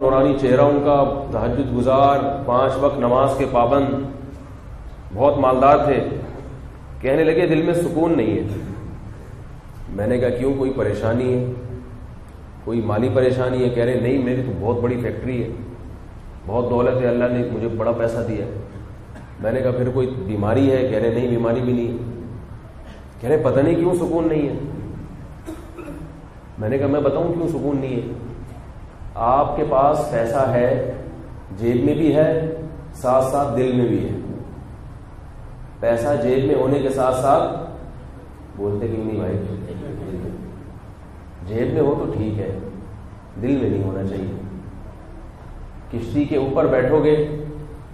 نورانی چہرہ ان کا، تہجد گزار، 5 وقت نماز کے پابند، بہت مالدار تھے. کہنے لگے دل میں سکون نہیں ہے. میں نے کہا کیوں، کوئی پریشانی ہے، کوئی مالی پریشانی ہے؟ کہہ رہے نہیں، میری تو بہت بڑی فیکٹری ہے، بہت دولت ہے، اللہ نے مجھے بڑا پیسہ دیا ہے. میں نے کہا پھر کوئی بیماری ہے؟ کہہ رہے نہیں، بیماری بھی نہیں ہے. کہہ رہے پتہ نہیں کیوں سکون نہیں ہے. میں نے کہا میں بتاؤں کیوں سکون نہیں ہے. آپ کے پاس پیسہ ہے، جیب میں بھی ہے، ساتھ ساتھ دل میں بھی ہے. پیسہ جیب میں ہونے کے ساتھ ساتھ، بولتے کیوں نہیں بھائی، جیب میں ہو تو ٹھیک ہے، دل میں نہیں ہونا چاہیے. کشتی کے اوپر بیٹھو گے،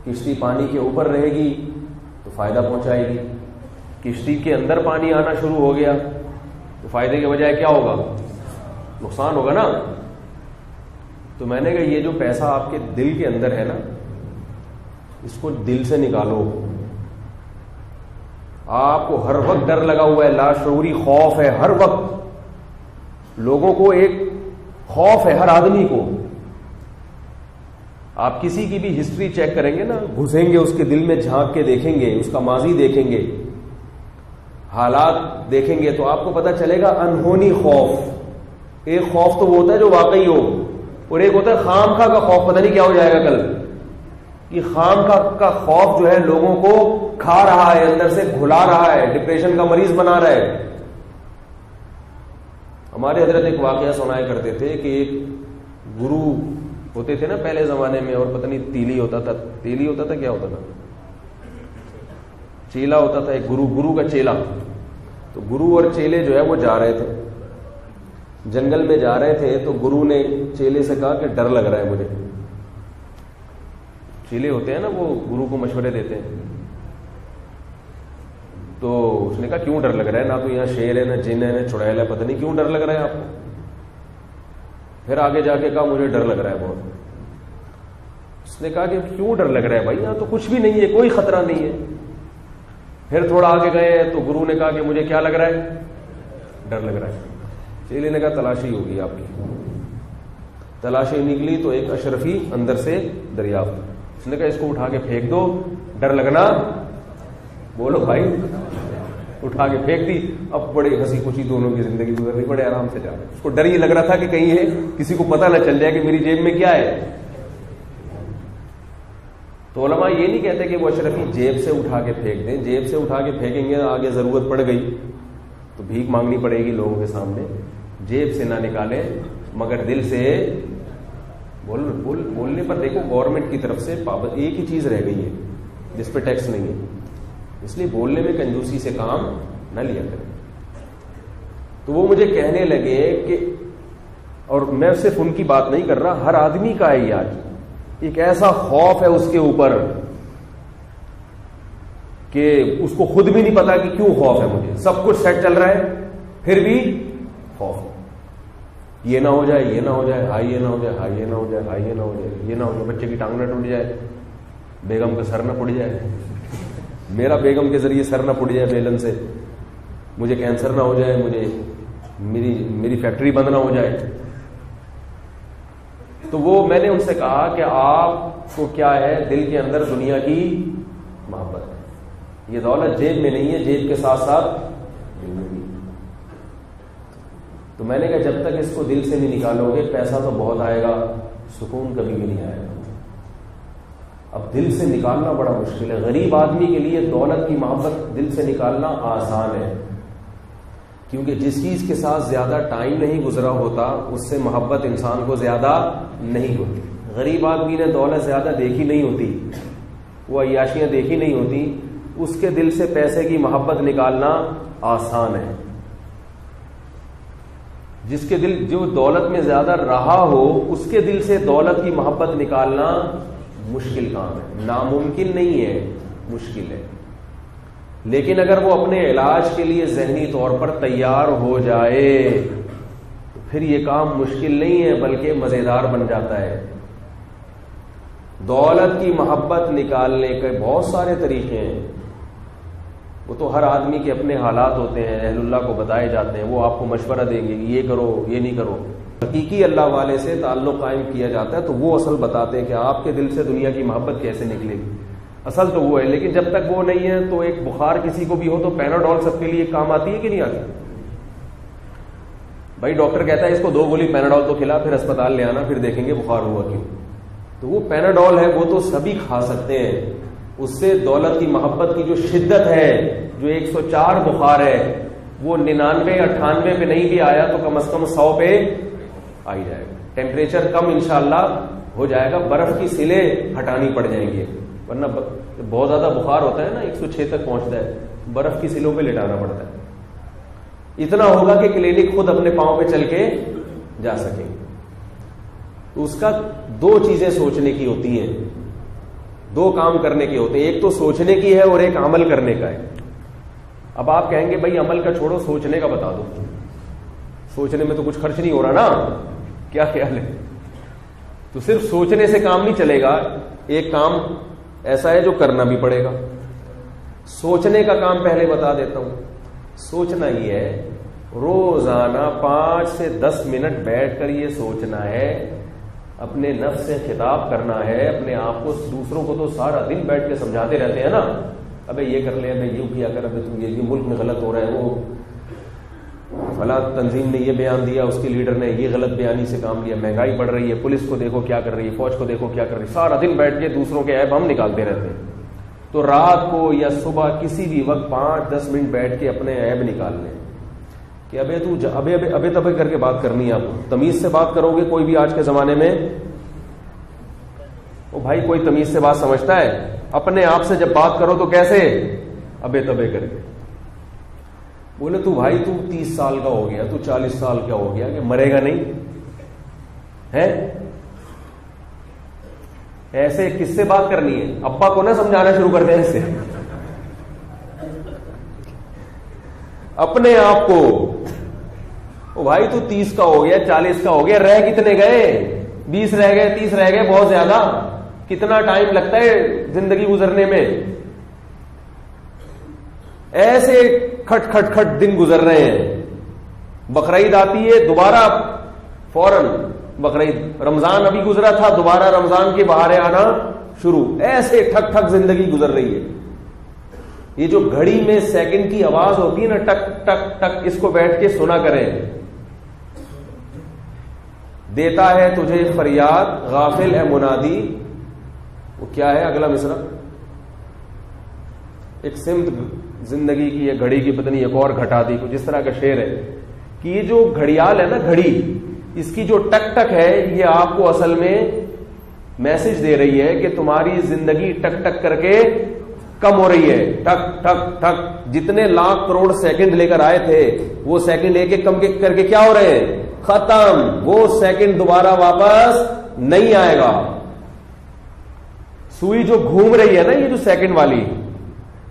کشتی پانی کے اوپر رہے گی تو فائدہ پہنچائے گی. کشتی کے اندر پانی آنا شروع ہو گیا تو فائدے کے بجائے کیا ہوگا؟ نقصان ہوگا نا. تو میں نے کہا یہ جو پیسہ آپ کے دل کے اندر ہے نا، اس کو دل سے نکالو. آپ کو ہر وقت ڈر لگا ہوا ہے، لاشعوری خوف ہے ہر وقت. لوگوں کو ایک خوف ہے، ہر آدمی کو. آپ کسی کی بھی ہسٹری چیک کریں گے نا، گھسیں گے اس کے دل میں، جھانک کے دیکھیں گے، اس کا ماضی دیکھیں گے، حالات دیکھیں گے، تو آپ کو پتہ چلے گا انہونی خوف. ایک خوف تو وہ ہوتا ہے جو واقعی ہو، اور ایک ہوتا ہے خام خواہ کا خوف، پتہ نہیں کیا ہو جائے گا کل. یہ خام کا خوف جو ہے لوگوں کو کھا رہا ہے، اندر سے گھلا رہا ہے، ڈپریشن کا مریض بنا رہا ہے. ہمارے حضرت ایک واقعہ سنایا کرتے تھے کہ ایک گرو ہوتے تھے نا پہلے زمانے میں، اور پتہ نہیں تیلی ہوتا تھا کیا ہوتا تھا، چیلا ہوتا تھا ایک گرو کا چیلا. تو گرو اور چیلے جو ہے وہ جا رہے تھے، جنگل میں جا رہے تھے. تو گرو نے چیلے سے کہا کہ ڈر لگ رہا ہے مجھے. چیلے ہوتے ہیں نا وہ گرو کو مشورے دیتے ہیں. تو اس نے کہا کیوں ڈر لگ رہا ہے؟ نہ تو یہاں شیر ہے، نہ جن ہے، نہ چڑیل ہے، پتہ نہیں کیوں ڈر لگ رہا ہے آپ کو. پھر آگے جا کے کہا مجھے ڈر لگ رہا ہے بہت. اس نے کہا کہ کیوں ڈر لگ رہا ہے بھائی، یہاں تو کچھ بھی نہیں ہے، کوئی خطرہ نہیں ہے. پھر تھوڑا آگے گئے تو گرو نے کہا کہ مجھے کیا لگ رہا ہے؟ ڈر لگ رہا ہے. چیلے نے کہا تلاشی ہوگی آپ کی. تلاشی نکلی تو ایک اشرفی اندر سے دریافت. اس نے کہا اس کو اٹھا کے پھینک دو، ڈر لگنا. بولو بھائی، اٹھا کے پھینک دی. اب بڑے ہنسی خوشی دونوں کی زندگی گزر رہی، بڑے آرام سے جا رہے. اس کو ڈر یہ لگ رہا تھا کہ کہیں ہے کسی کو پتہ نہ چل جائے کہ میری جیب میں کیا ہے. تو علماء یہ نہیں کہتے کہ وہ اشرفی جیب سے اٹھا کے پھینک دیں. جیب سے اٹھا کے پھینکیں گے، آگے ضرورت پڑ گئی تو بھیک مانگنی پڑے گی لوگوں کے سامنے. جیب سے نہ نکالیں، مگر دل سے. بولنے پر دیکھو گورنمنٹ کی طرف سے ایک ہی چیز رہ گئی ہے جس پہ ٹیکس نہیں ہے، اس لیے بولنے میں کنجوسی سے کام نہ لیا کریں. تو وہ مجھے کہنے لگے کہ، اور میں صرف ان کی بات نہیں کر رہا، ہر آدمی کا ہے یہ. آج ایک ایسا خوف ہے اس کے اوپر کہ اس کو خود بھی نہیں پتا کہ کیوں خوف ہے. مجھے سب کچھ سیٹ چل رہا ہے پھر بھی خوف. یہ نہ ہو جائے، یہ نہ ہو جائے، ہائی یہ نہ ہو جائے، ہائی یہ نہ ہو جائے، ہائی یہ نہ ہو جائے، یہ نہ ہو جائے، بچے کی ٹانگ نہ ٹوٹ جائے، بیگم کا سر نہ پڑ جائے، میرا بیگم کے ذریعے سر نہ پڑ جائے بیلن سے، مجھے کینسر نہ ہو جائے، مجھے میری فیکٹری بند نہ ہو جائے. تو وہ میں نے ان سے کہا کہ آپ کو کیا ہے، دل کے اندر دنیا کی محبت ہے. یہ دولت جیب میں نہیں ہے، جیب کے ساتھ ساتھ دل میں بھی. تو میں نے کہا جب تک اس کو دل سے نہیں نکالو گے، پیسہ تو بہت آئے گا، سکون کبھی بھی نہیں آئے گا. اب دل سے نکالنا بڑا مشکل ہے. غریب آدمی کے لیے دولت کی محبت دل سے نکالنا آسان ہے، کیونکہ جس چیز کے ساتھ زیادہ ٹائم نہیں گزرا ہوتا اس سے محبت انسان کو زیادہ نہیں ہوتی. غریب آدمی نے دولت زیادہ دیکھی نہیں ہوتی، وہ عیاشیاں دیکھی نہیں ہوتی، اس کے دل سے پیسے کی محبت نکالنا آسان ہے. جس کے دل جو دولت میں زیادہ رہا ہو اس کے دل سے دولت کی محبت نکالنا مشکل کام ہے. ناممکن نہیں ہے، مشکل ہے. لیکن اگر وہ اپنے علاج کے لیے ذہنی طور پر تیار ہو جائے تو پھر یہ کام مشکل نہیں ہے بلکہ مزیدار بن جاتا ہے. دولت کی محبت نکالنے کے بہت سارے طریقے ہیں، وہ تو ہر آدمی کے اپنے حالات ہوتے ہیں، اہل اللہ کو بتائے جاتے ہیں، وہ آپ کو مشورہ دیں گے کہ یہ کرو، یہ نہیں کرو. حقیقی اللہ والے سے تعلق قائم کیا جاتا ہے تو وہ اصل بتاتے ہیں کہ آپ کے دل سے دنیا کی محبت کیسے نکلے گی. اصل تو وہ ہے. لیکن جب تک وہ نہیں ہے تو ایک بخار کسی کو بھی ہو تو پیناڈول سب کے لیے کام آتی ہے کہ نہیں آتی؟ بھائی ڈاکٹر کہتا ہے اس کو 2 گولی پیناڈول تو کھلا، پھر اسپتال لے آنا، پھر دیکھیں گے بخار ہوا کیوں. تو وہ پیناڈول ہے وہ تو سبھی کھا سکتے ہیں. اس سے دولت کی محبت کی جو شدت ہے، جو 104 بخار ہے وہ 99 98 پہ نہیں بھی آیا تو کم از کم 100 پہ آ ہی جائے گا. ٹیمپریچر کم انشاءاللہ ہو جائے گا، برف کی سلیں ہٹانی پڑ جائیں گی، ورنہ بہت زیادہ بخار ہوتا ہے نا 106 تک پہنچتا ہے، برف کی سلوں پہ لٹانا پڑتا ہے. اتنا ہوگا کہ کلینک خود اپنے پاؤں پہ چل کے جا سکیں. تو اس کا 2 چیزیں سوچنے کی ہوتی ہیں، 2 کام کرنے کے ہوتے ہیں. ایک تو سوچنے کی ہے اور ایک عمل کرنے کا ہے. اب آپ کہیں گے بھائی عمل کا چھوڑو، سوچنے کا بتا دو. سوچنے میں تو کچھ خرچ نہیں ہو رہا نا، کیا خیال ہے؟ تو صرف سوچنے سے کام نہیں چلے گا. ایک کام ایسا ہے جو کرنا بھی پڑے گا. سوچنے کا کام پہلے بتا دیتا ہوں. سوچنا یہ ہے روزانہ 5 سے 10 منٹ بیٹھ کر یہ سوچنا ہے، اپنے نفس سے خطاب کرنا ہے اپنے آپ کو. دوسروں کو تو سارا دن بیٹھ کے سمجھاتے رہتے ہیں نا، ابے یہ کر لے، ابے یہ کیا کر، ابے تم یہ ملک میں غلط ہو رہا ہے، وہ فلاں تنظیم نے یہ بیان دیا، اس کے لیڈر نے یہ غلط بیانی سے کام لیا، مہنگائی بڑھ رہی ہے، پولیس کو دیکھو کیا کر رہی ہے، فوج کو دیکھو کیا کر رہی ہے. سارا دن بیٹھ کے دوسروں کے عیب ہم نکالتے رہتے ہیں. تو رات کو یا صبح کسی بھی وقت 5-10 منٹ بیٹھ کے اپنے عیب نکال لیں کہ ابے تبے کر کے بات کرنی ہے. آپ تمیز سے بات کرو گے کوئی بھی آج کے زمانے میں؟ او بھائی کوئی تمیز سے بات سمجھتا ہے؟ اپنے آپ سے جب بات کرو تو کیسے؟ ابے تبے کر کے. بولے تو بھائی تو 30 سال کا ہو گیا، تو 40 سال کا ہو گیا، کہ مرے گا نہیں ہے؟ ایسے کس سے بات کرنی ہے؟ ابا کو نہ سمجھانا شروع کر دیں ایسے. اپنے آپ کو. او بھائی تو 30 کا ہو گیا، 40 کا ہو گیا، رہ کتنے گئے؟ 20 رہ گئے، 30 رہ گئے، بہت زیادہ. کتنا ٹائم لگتا ہے زندگی گزرنے میں؟ ایسے کھٹ کھٹ کھٹ دن گزر رہے ہیں. بقرعید آتی ہے، دوبارہ فوراً بقرعید. رمضان ابھی گزرا تھا، دوبارہ رمضان کی بہاریں آنا شروع. ایسے ٹھک ٹھک زندگی گزر رہی ہے. یہ جو گھڑی میں سیکنڈ کی آواز ہوتی ہے نا، ٹک ٹک ٹک، اس کو بیٹھ کے سنا کریں. دیتا ہے تجھے فریاد غافل ہے منادی. وہ کیا ہے اگلا مصرع؟ ایک سمت زندگی کی، یہ گھڑی کی پتہ نہیں ایک اور گھٹا دی، کچھ اس طرح کا شعر ہے کہ یہ جو گھڑیال ہے نا، گھڑی، اس کی جو ٹک ٹک ہے یہ آپ کو اصل میں میسج دے رہی ہے کہ تمہاری زندگی ٹک ٹک کر کے کم ہو رہی ہے. ٹک ٹک ٹک. جتنے لاکھ کروڑ سیکنڈ لے کر آئے تھے وہ سیکنڈ ایک ایک کم کر کے کیا ہو رہے ہیں؟ ختم. وہ سیکنڈ دوبارہ واپس نہیں آئے گا. سوئی جو گھوم رہی ہے نا، یہ جو سیکنڈ والی،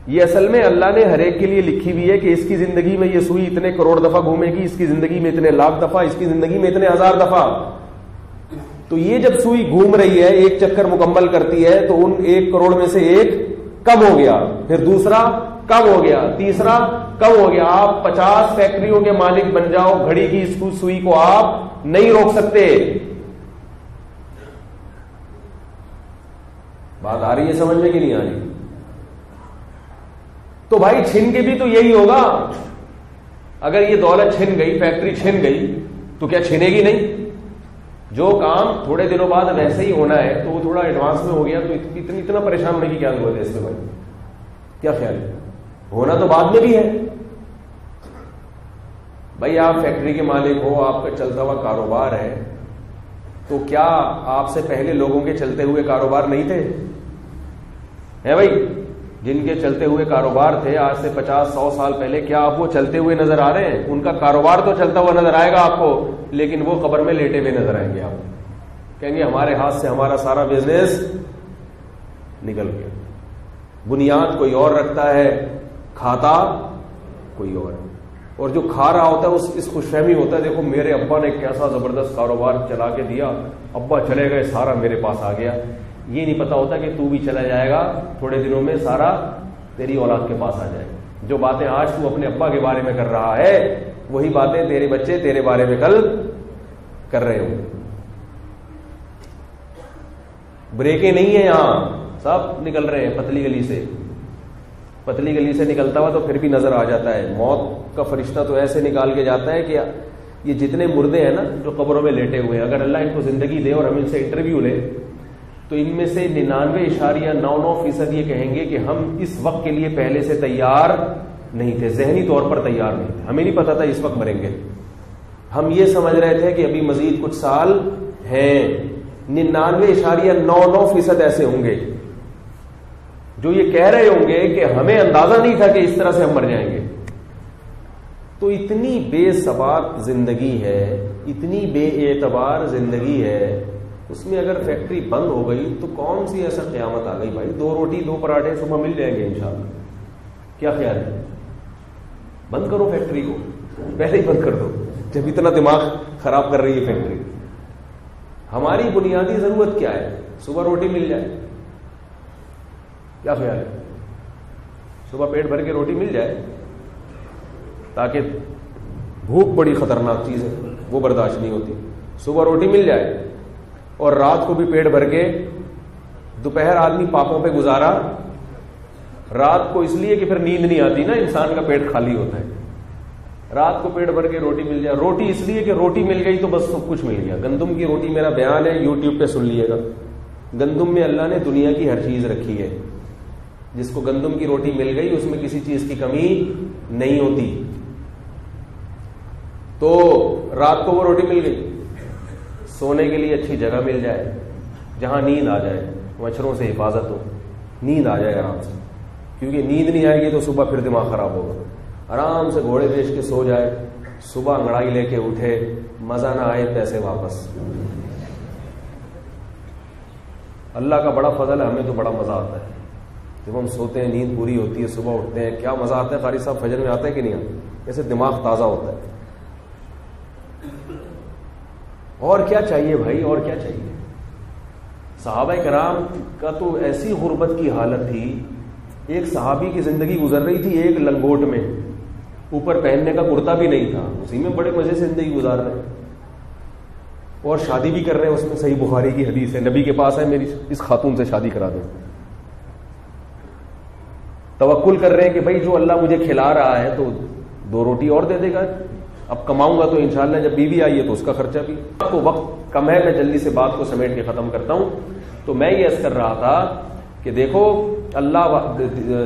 یہ اصل میں اللہ نے ہر ایک کے لیے لکھی ہوئی ہے کہ اس کی زندگی میں یہ سوئی اتنے کروڑ دفعہ گھومے گی، اس کی زندگی میں اتنے لاکھ دفعہ، اس کی زندگی میں اتنے 1000 دفعہ. تو یہ جب سوئی گھوم رہی ہے، ایک چکر مکمل کرتی ہے، تو ان 1 کروڑ میں سے 1 کم ہو گیا، پھر دوسرا کم ہو گیا، تیسرا کم ہو گیا. آپ 50 فیکٹریوں کے مالک بن جاؤ، گھڑی کی اس سوئی کو آپ نہیں روک سکتے. بات آ رہی ہے سمجھ میں کہ نہیں آ رہی؟ تو بھائی چھن کے بھی تو یہی ہوگا. اگر یہ دولت چھن گئی، فیکٹری چھن گئی، تو کیا چھنے گی نہیں؟ جو کام تھوڑے دنوں بعد ویسے ہی ہونا ہے تو وہ تھوڑا ایڈوانس میں ہو گیا، تو اتنا پریشان ہونے کی کیا ضرورت ہے اس میں؟ بھائی کیا خیال ہے؟ ہونا تو بعد میں بھی ہے. بھائی آپ فیکٹری کے مالک ہو، آپ کا چلتا ہوا کاروبار ہے، تو کیا آپ سے پہلے لوگوں کے چلتے ہوئے کاروبار نہیں تھے؟ ہے بھائی، جن کے چلتے ہوئے کاروبار تھے آج سے 50-100 سال پہلے، کیا آپ وہ چلتے ہوئے نظر آ رہے ہیں؟ ان کا کاروبار تو چلتا ہوا نظر آئے گا آپ کو، لیکن وہ قبر میں لیٹے ہوئے نظر آئیں گے. آپ کہیں گے ہمارے ہاتھ سے ہمارا سارا بزنس نکل گیا. بنیاد کوئی اور رکھتا ہے، کھاتا کوئی اور جو کھا رہا ہوتا ہے اس خوش فہمی ہوتا ہے، دیکھو میرے ابا نے کیسا زبردست کاروبار چلا کے دیا، ابا چلے گئے سارا میرے پاس آ گیا. یہ نہیں پتا ہوتا کہ تو بھی چلا جائے گا تھوڑے دنوں میں، سارا تیری اولاد کے پاس آ جائے گا. جو باتیں آج تو اپنے ابا کے بارے میں کر رہا ہے، وہی باتیں تیرے بچے تیرے بارے میں کل کر رہے ہوں. بریکیں نہیں ہیں یہاں, سب نکل رہے ہیں پتلی گلی سے. پتلی گلی سے نکلتا ہوا تو پھر بھی نظر آ جاتا ہے. موت کا فرشتہ تو ایسے نکال کے جاتا ہے کہ یہ جتنے مردے ہیں نا جو قبروں میں لیٹے ہوئے ہیں, اگر اللہ ان کو زندگی دے اور ہم ان سے انٹرویو لیں تو ان میں سے 99.99% یہ کہیں گے کہ ہم اس وقت کے لیے پہلے سے تیار نہیں تھے, ذہنی طور پر تیار نہیں تھے. ہمیں نہیں پتا تھا اس وقت مریں گے, ہم یہ سمجھ رہے تھے کہ ابھی مزید کچھ سال ہیں. 99.99% ایسے ہوں گے جو یہ کہہ رہے ہوں گے کہ ہمیں اندازہ نہیں تھا کہ اس طرح سے ہم مر جائیں گے. تو اتنی بے ثبات زندگی ہے, اتنی بے اعتبار زندگی ہے, اس میں اگر فیکٹری بند ہو گئی تو کون سی ایسا قیامت آ گئی بھائی. 2 روٹی 2 پراٹھے صبح مل جائیں گے انشاءاللہ. کیا خیال ہے؟ بند کرو فیکٹری کو, پہلے ہی بند کر دو جب اتنا دماغ خراب کر رہی ہے فیکٹری. ہماری بنیادی ضرورت کیا ہے؟ صبح روٹی مل جائے. کیا خیال ہے؟ صبح پیٹ بھر کے روٹی مل جائے, تاکہ بھوک بڑی خطرناک چیز ہے, وہ برداشت نہیں ہوتی. صبح روٹی مل جائے اور رات کو بھی پیٹ بھر کے. دوپہر آدمی پاپوں پہ گزارا, رات کو اس لیے کہ پھر نیند نہیں آتی نا, انسان کا پیٹ خالی ہوتا ہے. رات کو پیٹ بھر کے روٹی مل جائے. روٹی اس لیے کہ روٹی مل گئی تو بس سب کچھ مل گیا. گندم کی روٹی میرا بیان ہے, یوٹیوب پہ سن لیے گا. گندم میں اللہ نے دنیا کی ہر چیز رکھی ہے. جس کو گندم کی روٹی مل گئی اس میں کسی چیز کی کمی نہیں ہوتی. تو رات کو وہ روٹی مل گئی, سونے کے لیے اچھی جگہ مل جائے جہاں نیند آ جائے, مچھروں سے حفاظت ہو, نیند آ جائے آرام سے. کیونکہ نیند نہیں آئے گی تو صبح پھر دماغ خراب ہوگا. آرام سے گھوڑے بیچ کے سو جائے, صبح انگڑائی لے کے اٹھے, مزہ نہ آئے پیسے واپس. اللہ کا بڑا فضل ہے, ہمیں تو بڑا مزہ آتا ہے جب ہم سوتے ہیں, نیند پوری ہوتی ہے, صبح اٹھتے ہیں, کیا مزہ آتا ہے. قاری صاحب فجر میں آتا ہے کہ نہیں آتا؟ ایسے دماغ تازہ ہوتا ہے. اور کیا چاہیے بھائی, اور کیا چاہیے. صحابہ کرام کا تو ایسی غربت کی حالت تھی. ایک صحابی کی زندگی گزر رہی تھی ایک لنگوٹ میں, اوپر پہننے کا کرتا بھی نہیں تھا, اسی میں بڑے مزے سے زندگی گزار رہے ہیں اور شادی بھی کر رہے ہیں. اس میں صحیح بخاری کی حدیث ہے, نبی کے پاس ہے میری اس خاتون سے شادی کرا دیں. توکل کر رہے ہیں کہ بھائی جو اللہ مجھے کھلا رہا ہے تو 2 روٹی اور دے دے گا, اب کماؤں گا تو انشاءاللہ جب بیوی آئی ہے تو اس کا خرچہ بھی. تو وقت کم ہے, میں جلدی سے بات کو سمیٹ کے ختم کرتا ہوں. تو میں یہ عرض کر رہا تھا کہ دیکھو, اللہ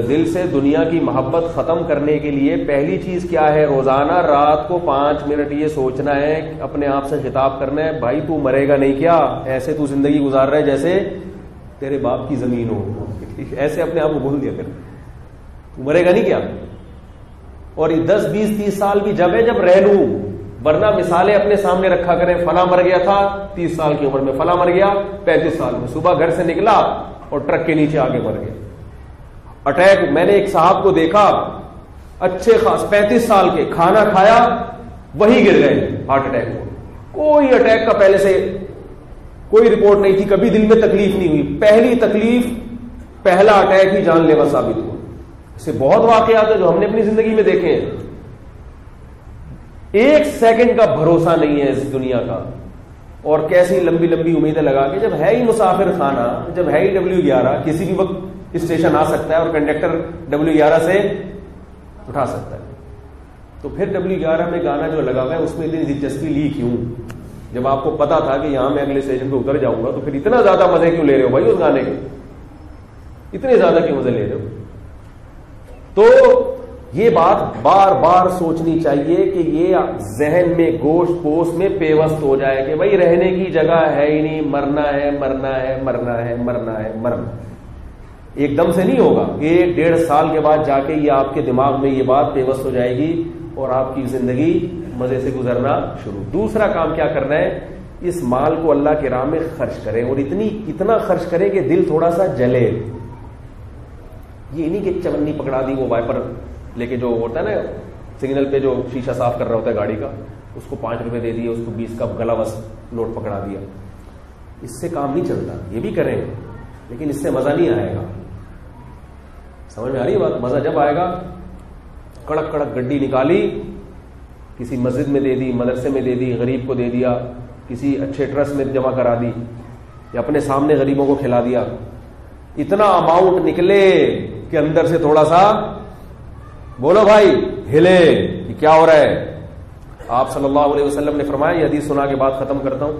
دل سے دنیا کی محبت ختم کرنے کے لیے پہلی چیز کیا ہے؟ روزانہ رات کو 5 منٹ یہ سوچنا ہے, اپنے آپ سے خطاب کرنا ہے, بھائی تو مرے گا نہیں کیا؟ ایسے تو زندگی گزار رہا ہے جیسے تیرے باپ کی زمین ہو. ایسے اپنے آپ کو بول دیا کر, تو مرے گا نہیں کیا؟ اور یہ 10 20 30 سال بھی جب ہے جب رہ لوں, ورنہ مثالیں اپنے سامنے رکھا کریں. فلاں مر گیا تھا 30 سال کی عمر میں, فلاں مر گیا 35 سال میں, صبح گھر سے نکلا اور ٹرک کے نیچے آگے مر گیا. اٹیک, میں نے ایک صاحب کو دیکھا اچھے خاص 35 سال کے, کھانا کھایا وہی گر گئے ہارٹ اٹیک کو. کوئی اٹیک کا پہلے سے کوئی رپورٹ نہیں تھی, کبھی دل میں تکلیف نہیں ہوئی. پہلی تکلیف, پہلا اٹیک ہی جان لیوا ثابت ہوا. اسے بہت واقعات ہیں جو ہم نے اپنی زندگی میں دیکھے ہیں. 1 سیکنڈ کا بھروسہ نہیں ہے اس دنیا کا, اور کیسی لمبی لمبی امیدیں لگا کے. جب ہے ہی مسافر خانہ, جب ہے ہی W11, کسی بھی وقت اسٹیشن آ سکتا ہے اور کنڈکٹر W11 سے اٹھا سکتا ہے, تو پھر W11 میں گانا جو لگا ہوا ہے اس میں اتنی دلچسپی لی کیوں؟ جب آپ کو پتا تھا کہ یہاں میں اگلے اسٹیشن پہ اتر جاؤں گا, تو پھر اتنا زیادہ مزے کیوں لے رہے ہو بھائی اس گانے کے؟ اتنے زیادہ کیوں مزے لے رہے ہو؟ تو یہ بات بار بار سوچنی چاہیے کہ یہ ذہن میں گوشت پوش میں پیوست ہو جائے کہ بھائی رہنے کی جگہ ہے ہی نہیں, مرنا ہے مرنا ہے مرنا ہے مرنا ہے مرنا. ایک دم سے نہیں ہوگا, 1-1.5 سال کے بعد جا کے یہ آپ کے دماغ میں یہ بات پیوست ہو جائے گی اور آپ کی زندگی مزے سے گزرنا شروع. دوسرا کام کیا کرنا ہے؟ اس مال کو اللہ کے راہ میں خرچ کریں, اور اتنا خرچ کریں کہ دل تھوڑا سا جلے. یہ نہیں کہ چمنی پکڑا دی, وہ وائپر لے کے جو ہوتا ہے نا سگنل پہ جو شیشہ صاف کر رہا ہوتا ہے گاڑی کا, اس کو 5 روپے دے دیے, اس کو 20 کا گلا بس نوٹ پکڑا دیا. اس سے کام نہیں چلتا. یہ بھی کریں لیکن اس سے مزہ نہیں آئے گا. سمجھ میں آ رہی ہے بات؟ مزہ جب آئے گا, کڑک گڈی نکالی, کسی مسجد میں دے دی, مدرسے میں دے دی, غریب کو دے دیا, کسی اچھے ٹرسٹ میں جمع کرا دی یا اپنے سامنے غریبوں کو کھلا دیا, اتنا اماؤنٹ نکلے کہ اندر سے تھوڑا سا بولو بھائی ہلے کہ کیا ہو رہا ہے. آپ صلی اللہ علیہ وسلم نے فرمایا, یہ حدیث سنا کے بعد ختم کرتا ہوں,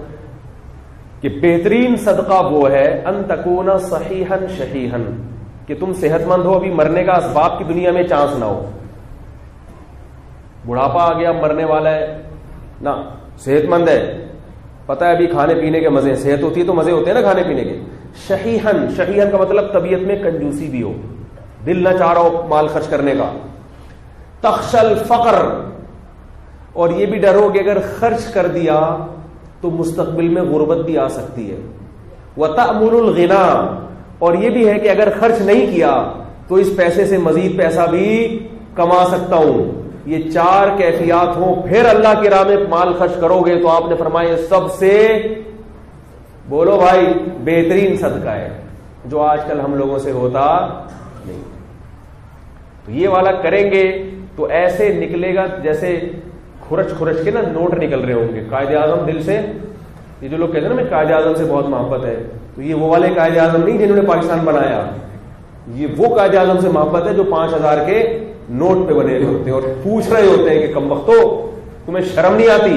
کہ بہترین صدقہ وہ ہے ان تکون صحیحا شحیحا, کہ تم صحت مند ہو, ابھی مرنے کا اسباب کی دنیا میں چانس نہ ہو, بڑھاپا آ گیا مرنے والا ہے نہ, صحت مند ہے, پتہ ہے ابھی کھانے پینے کے مزے, صحت ہوتی ہے تو مزے ہوتے ہیں نا کھانے پینے کے. شحیحن, شحیحن کا مطلب طبیعت میں کنجوسی بھی ہو, دل نہ چاہ رہا ہو مال خرچ کرنے کا. تخشل فقر, اور یہ بھی ڈر ہو کہ اگر خرچ کر دیا تو مستقبل میں غربت بھی آ سکتی ہے. وتأمل الغنا, اور یہ بھی ہے کہ اگر خرچ نہیں کیا تو اس پیسے سے مزید پیسہ بھی کما سکتا ہوں. یہ چار کیفیات ہوں, پھر اللہ کی راہ میں مال خرچ کرو گے تو آپ نے فرمایا سب سے بولو بھائی بہترین صدقہ ہے, جو آج کل ہم لوگوں سے ہوتا نہیں. تو یہ والا کریں گے تو ایسے نکلے گا جیسے کھرچ کھرچ کے نا نوٹ نکل رہے ہوں گے. قائد اعظم دل سے, یہ جو لوگ کہتے ہیں نا میں قائد اعظم سے بہت محبت ہے, تو یہ وہ والے قائد اعظم نہیں جنہوں نے پاکستان بنایا, یہ وہ قائد اعظم سے محبت ہے جو 5000 کے نوٹ پہ بنے ہوئے ہوتے ہیں اور پوچھ رہے ہوتے ہیں کہ کم وقت ہو تمہیں شرم نہیں آتی,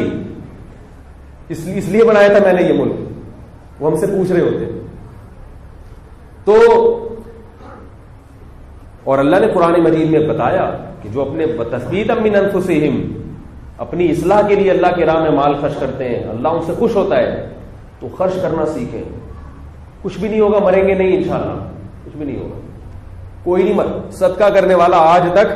اس لیے بنایا تھا میں نے یہ ملک, وہ ہم سے پوچھ رہے ہوتے ہیں. تو اور اللہ نے قرآن مجید میں بتایا کہ جو اپنے تثبیتا من انفسہم, اپنی اصلاح کے لیے اللہ کی راہ میں مال خرچ کرتے ہیں, اللہ ان سے خوش ہوتا ہے, تو خرچ کرنا سیکھیں. کچھ بھی نہیں ہوگا, مریں گے نہیں انشاءاللہ, کچھ بھی نہیں ہوگا, کوئی نہیں صدقہ کرنے والا آج تک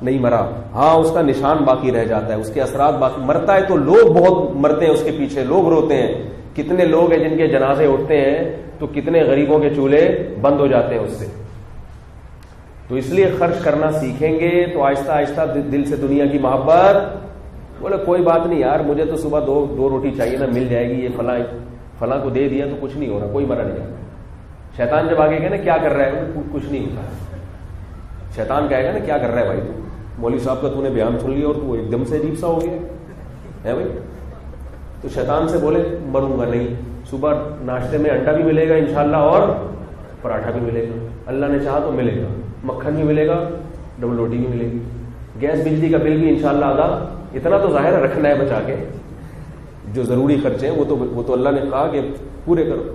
نہیں مرا, ہاں اس کا نشان باقی رہ جاتا ہے, اس کے اثرات باقی, مرتا ہے تو لوگ بہت مرتے ہیں اس کے پیچھے, لوگ روتے ہیں. کتنے لوگ ہیں جن کے جنازے اٹھتے ہیں تو کتنے غریبوں کے چولہے بند ہو جاتے ہیں اس سے. تو اس لیے خرچ کرنا سیکھیں گے تو آہستہ آہستہ دل سے دنیا کی محبت, بولے کوئی بات نہیں یار, مجھے تو صبح دو روٹی چاہیے نا, مل جائے گی, یہ فلاں کو دے دیا تو کچھ نہیں ہو رہا, کوئی مرا نہیں جاتا. شیطان جب آگے گا نا کیا کر رہا ہے, کچھ نہیں ہوتا. شیطان کہے گا نا کیا کر رہا ہے بھائی, تو مولوی صاحب کا تو نے بیان سن لیا اور تو ایک دم سے عجیب سا ہو گیا ہے بھائی. تو شیطان سے بولے مروں گا نہیں, صبح ناشتے میں انڈا بھی ملے گا انشاءاللہ اور پراٹھا بھی ملے گا, اللہ نے چاہا تو ملے گا, مکھن بھی ملے گا, ڈبل روٹی بھی ملے گی, گیس بجلی کا بل بھی انشاءاللہ آدھا, اتنا تو ظاہر رکھنا ہے بچا کے, جو ضروری خرچے ہیں وہ تو اللہ نے کہا کہ پورے کرو.